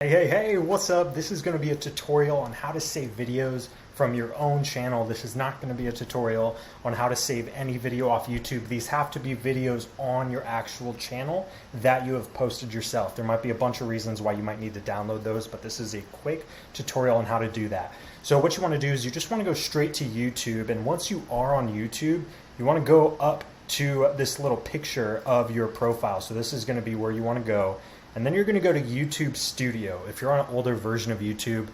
Hey, what's up? This is going to be a tutorial on how to save videos from your own channel. This is not going to be a tutorial on how to save any video off YouTube. These have to be videos on your actual channel that you have posted yourself. There might be a bunch of reasons why you might need to download those, but this is a quick tutorial on how to do that. So what you want to do is you just want to go straight to YouTube, and once you are on YouTube, you want to go up to this little picture of your profile. So this is going to be where you want to go. And then you're going to go to YouTube Studio. If you're on an older version of YouTube,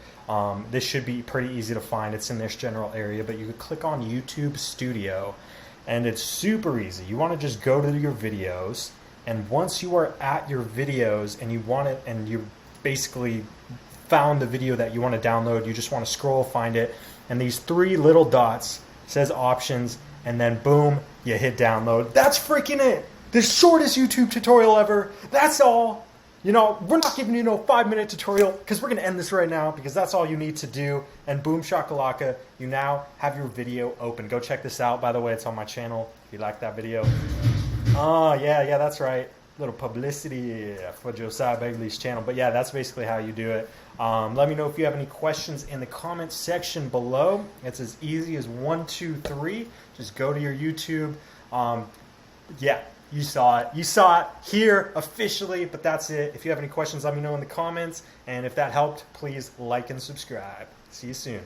this should be pretty easy to find. It's in this general area, but you could click on YouTube Studio, and it's super easy. You want to just go to your videos, and once you are at your videos and you want it, and you basically found the video that you want to download, you just want to scroll, find it, and these three little dots says options, and then boom, you hit download. That's freaking it. The shortest YouTube tutorial ever. That's all. You know, we're not giving you no 5-minute tutorial because we're going to end this right now because that's all you need to do. And boom shakalaka, you now have your video open. Go check this out. By the way, it's on my channel if you like that video. Oh, yeah, that's right. Little publicity for Josiah Begley's channel. But yeah, that's basically how you do it. Let me know if you have any questions in the comments section below. It's as easy as 1, 2, 3. Just go to your YouTube. Yeah. You saw it. You saw it here officially, but that's it. If you have any questions, let me know in the comments. And if that helped, please like and subscribe. See you soon.